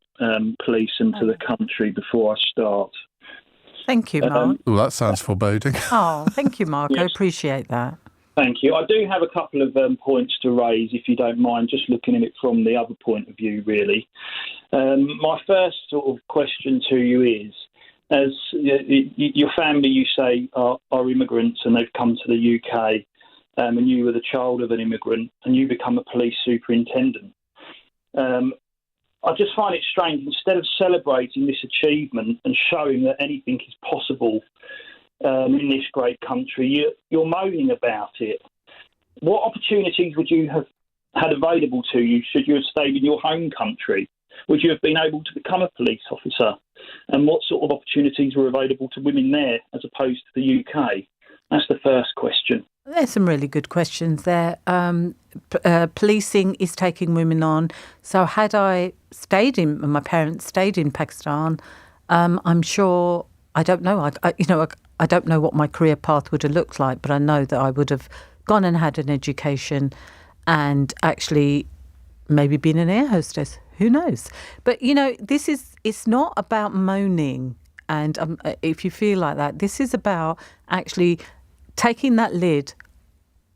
police and to the country before I start. Thank you, Mark. Oh, that sounds foreboding. Oh, thank you, Mark. Yes. I appreciate that. Thank you. I do have a couple of points to raise, if you don't mind, just looking at it from the other point of view, really. My first sort of question to you is, as your family, you say, are immigrants and they've come to the UK, and you were the child of an immigrant and you become a police superintendent. I just find it strange, instead of celebrating this achievement and showing that anything is possible in this great country, you're moaning about it. What opportunities would you have had available to you should you have stayed in your home country? Would you have been able to become a police officer? And what sort of opportunities were available to women there as opposed to the UK? That's the first question. There's some really good questions there. Policing is taking women on. So had my parents stayed in Pakistan, I'm sure, I don't know, I don't know what my career path would have looked like, but I know that I would have gone and had an education and actually maybe been an air hostess. Who knows? But, it's not about moaning. And if you feel like that, this is about actually taking that lid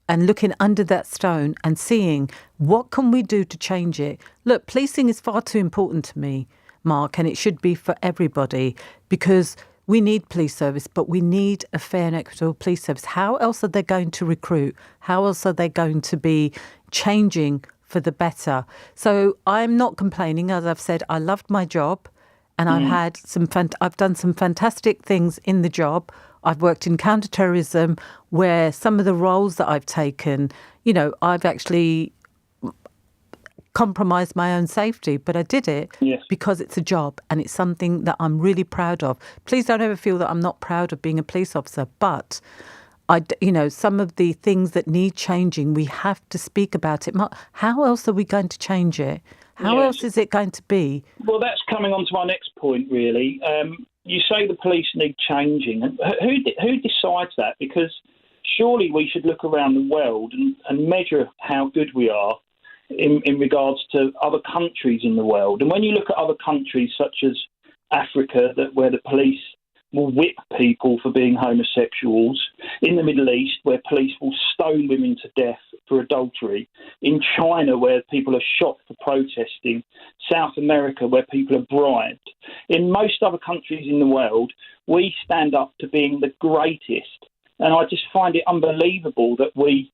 and looking under that stone and seeing what can we do to change it. Look, policing is far too important to me, Mark, and it should be for everybody, because we need police service, but we need a fair and equitable police service. How else are they going to recruit? How else are they going to be changing for the better? So I'm not complaining. As I've said, I loved my job, and I've done some fantastic things in the job. I've worked in counterterrorism, where some of the roles that I've taken, I've actually compromised my own safety, but I did it because it's a job and it's something that I'm really proud of. Please don't ever feel that I'm not proud of being a police officer, but some of the things that need changing, we have to speak about it. How else are we going to change it? How else is it going to be? Well, that's coming on to my next point, really. You say the police need changing. And who decides that? Because surely we should look around the world and measure how good we are in regards to other countries in the world. And when you look at other countries such as Africa, where the police will whip people for being homosexuals, in the Middle East, where police will stone women to death for adultery, in China, where people are shot for protesting, South America, where people are bribed. In most other countries in the world, we stand up to being the greatest. And I just find it unbelievable that we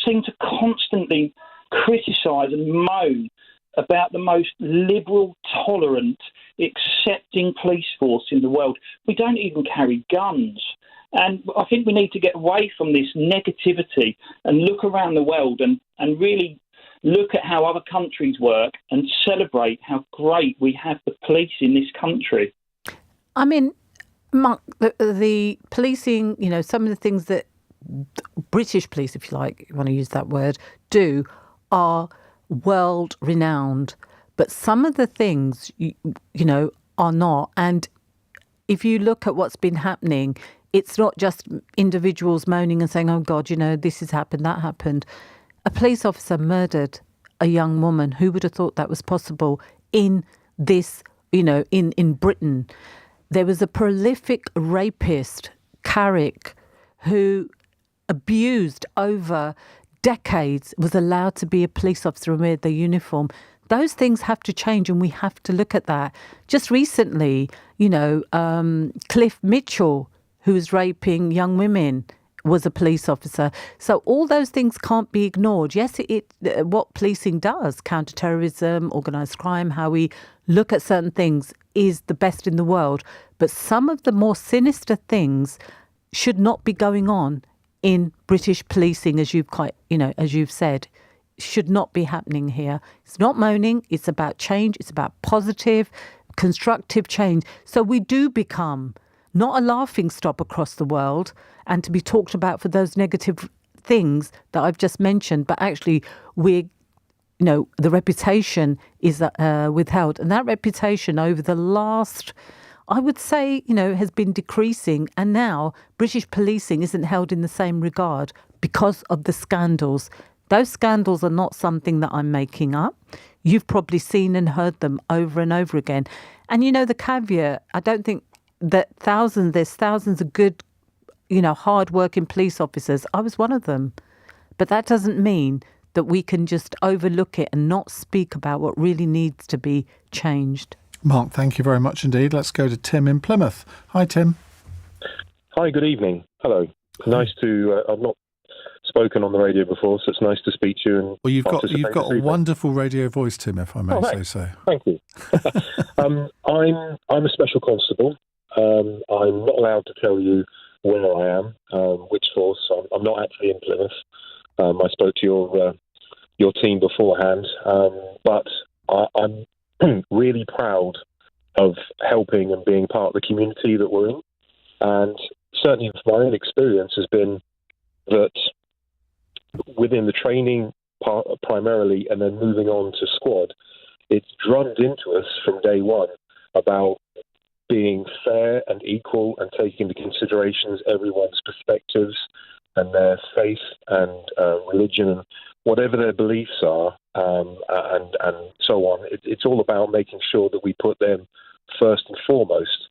seem to constantly criticise and moan about the most liberal, tolerant, accepting police force in the world. We don't even carry guns. And I think we need to get away from this negativity and look around the world and really look at how other countries work and celebrate how great we have the police in this country. I mean, Mark, the policing, some of the things that British police, if you like, you want to use that word, do are world renowned, but some of the things are not. And if you look at what's been happening, it's not just individuals moaning and saying, oh God, this has happened, that happened. A police officer murdered a young woman. Who would have thought that was possible in this, in Britain? There was a prolific rapist, Carrick, who abused over decades, was allowed to be a police officer and wear their uniform. Those things have to change, and we have to look at that. Just recently, Cliff Mitchell, who was raping young women, was a police officer. So all those things can't be ignored. Yes, what policing does, counterterrorism, organised crime, how we look at certain things is the best in the world. But some of the more sinister things should not be going on in British policing, as you've said, should not be happening here. It's not moaning. It's about change. It's about positive, constructive change. So we do become not a laughing stock across the world and to be talked about for those negative things that I've just mentioned, but actually we're the reputation is withheld. And that reputation over the last, I would say, has been decreasing. And now British policing isn't held in the same regard because of the scandals. Those scandals are not something that I'm making up. You've probably seen and heard them over and over again. And the caveat, I don't think that there's thousands of good, hard-working police officers. I was one of them. But that doesn't mean that we can just overlook it and not speak about what really needs to be changed. Mark, thank you very much indeed. Let's go to Tim in Plymouth. Hi, Tim. Hi, good evening. Hello. Nice to. I've not spoken on the radio before, so it's nice to speak to you. And well, you've got a wonderful radio voice, Tim, if I may say so. Thank you. I'm a special constable. I'm not allowed to tell you where I am, which force. I'm not actually in Plymouth. I spoke to your team beforehand, but I'm really proud of helping and being part of the community that we're in. And certainly my own experience has been that within the training part primarily and then moving on to squad, it's drummed into us from day one about being fair and equal and taking into considerations everyone's perspectives and their faith and religion and whatever their beliefs are, and so on. It's all about making sure that we put them first and foremost.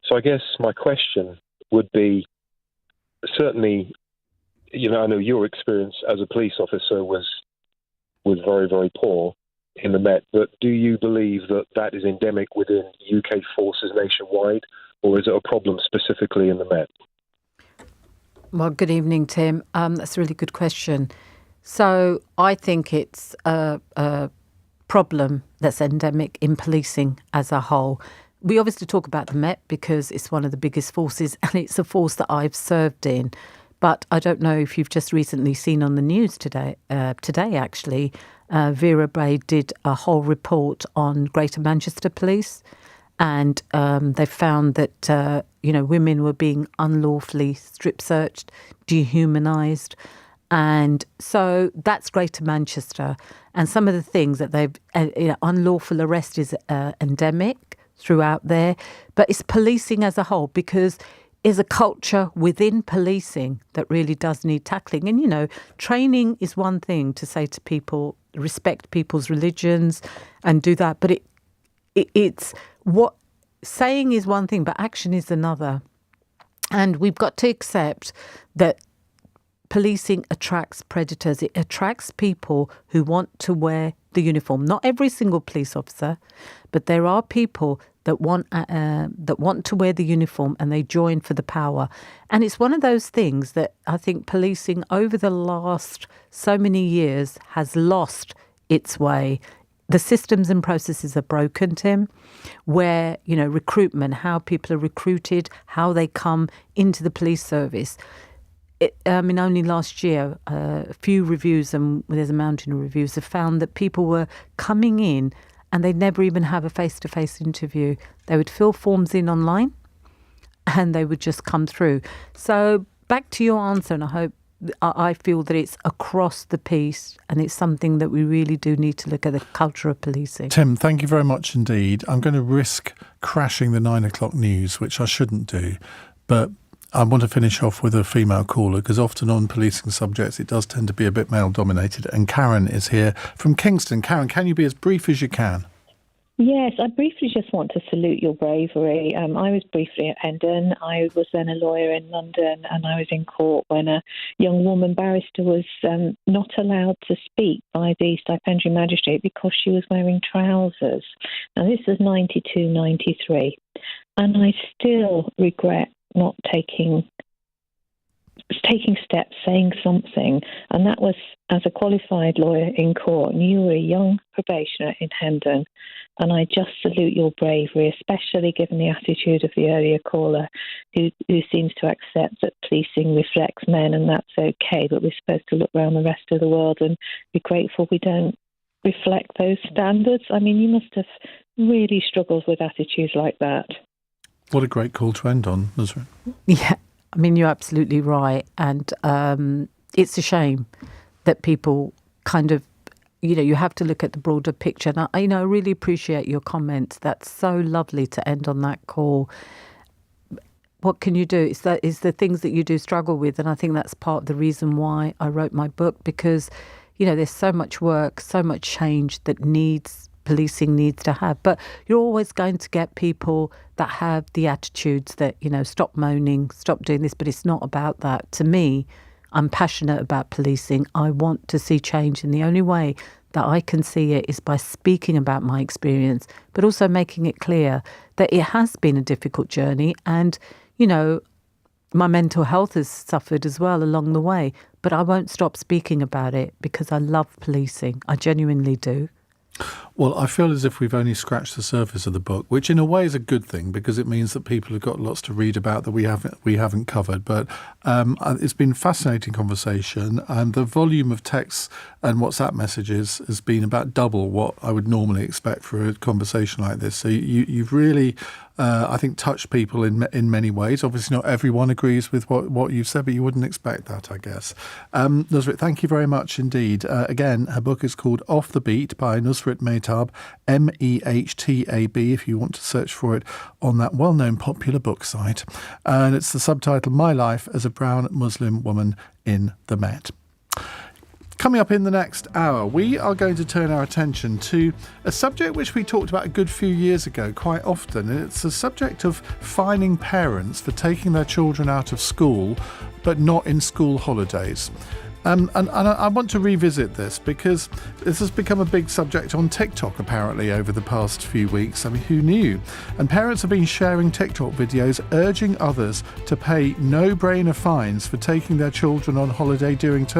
So I guess my question would be, certainly, I know your experience as a police officer was very, very poor in the Met, but do you believe that is endemic within UK forces nationwide, or is it a problem specifically in the Met? Well, good evening, Tim. That's a really good question. So I think it's a problem that's endemic in policing as a whole. We obviously talk about the Met because it's one of the biggest forces and it's a force that I've served in. But I don't know if you've just recently seen on the news today actually, Vera Bray did a whole report on Greater Manchester Police. And they found that, women were being unlawfully strip searched, dehumanised. And so that's Greater Manchester. And some of the things that they've, unlawful arrest is endemic throughout there. But it's policing as a whole, because there's a culture within policing that really does need tackling. And, training is one thing to say to people, respect people's religions and do that. But it's what saying is one thing, but action is another. And we've got to accept that policing attracts predators. It attracts people who want to wear the uniform. Not every single police officer, but there are people that want to wear the uniform and they join for the power. And it's one of those things that I think policing over the last so many years has lost its way. The systems and processes are broken, Tim, where, recruitment, how people are recruited, how they come into the police service. Only last year, a few reviews, and there's a mountain of reviews, have found that people were coming in and they'd never even have a face-to-face interview. They would fill forms in online and they would just come through. So back to your answer, and I feel that it's across the piece and it's something that we really do need to look at, the culture of policing. Tim, thank you very much indeed. I'm going to risk crashing the 9 o'clock news, which I shouldn't do, but I want to finish off with a female caller, because often on policing subjects it does tend to be a bit male-dominated. And Karen is here from Kingston. Karen, can you be as brief as you can? Yes, I briefly just want to salute your bravery. I was briefly at Hendon. I was then a lawyer in London, and I was in court when a young woman barrister was not allowed to speak by the stipendiary magistrate because she was wearing trousers. Now, this was 92, 93. And I still regret not taking steps, saying something. And that was as a qualified lawyer in court. And you were a young probationer in Hendon. And I just salute your bravery, especially given the attitude of the earlier caller, who seems to accept that policing reflects men, and that's okay, but we're supposed to look around the rest of the world and be grateful we don't reflect those standards. I mean, you must have really struggled with attitudes like that. What a great call to end on, Nusrit. Yeah, I mean, you're absolutely right. And it's a shame that people kind of you have to look at the broader picture. And I really appreciate your comments. That's so lovely to end on that call. What can you do? It's the things that you do struggle with. And I think that's part of the reason why I wrote my book, because, there's so much work, so much change that policing needs to have. But you're always going to get people that have the attitudes that, stop moaning, stop doing this. But it's not about that. To me, I'm passionate about policing. I want to see change. And the only way that I can see it is by speaking about my experience, but also making it clear that it has been a difficult journey. And, my mental health has suffered as well along the way. But I won't stop speaking about it because I love policing. I genuinely do. Well, I feel as if we've only scratched the surface of the book, which in a way is a good thing because it means that people have got lots to read about that we haven't covered. But it's been a fascinating conversation, and the volume of texts and WhatsApp messages has been about double what I would normally expect for a conversation like this. So you've really, I think, touched people in many ways. Obviously, not everyone agrees with what you've said, but you wouldn't expect that, I guess. Nusrit, thank you very much indeed. Again, her book is called Off the Beat by Nusrit Mehtab, Mehtab, if you want to search for it on that well-known popular book site. And it's the subtitle, My Life as a Brown Muslim Woman in the Met. Coming up in the next hour, we are going to turn our attention to a subject which we talked about a good few years ago quite often, and it's the subject of fining parents for taking their children out of school but not in school holidays. And I want to revisit this because this has become a big subject on TikTok apparently over the past few weeks. I mean, who knew? And parents have been sharing TikTok videos urging others to pay no-brainer fines for taking their children on holiday during term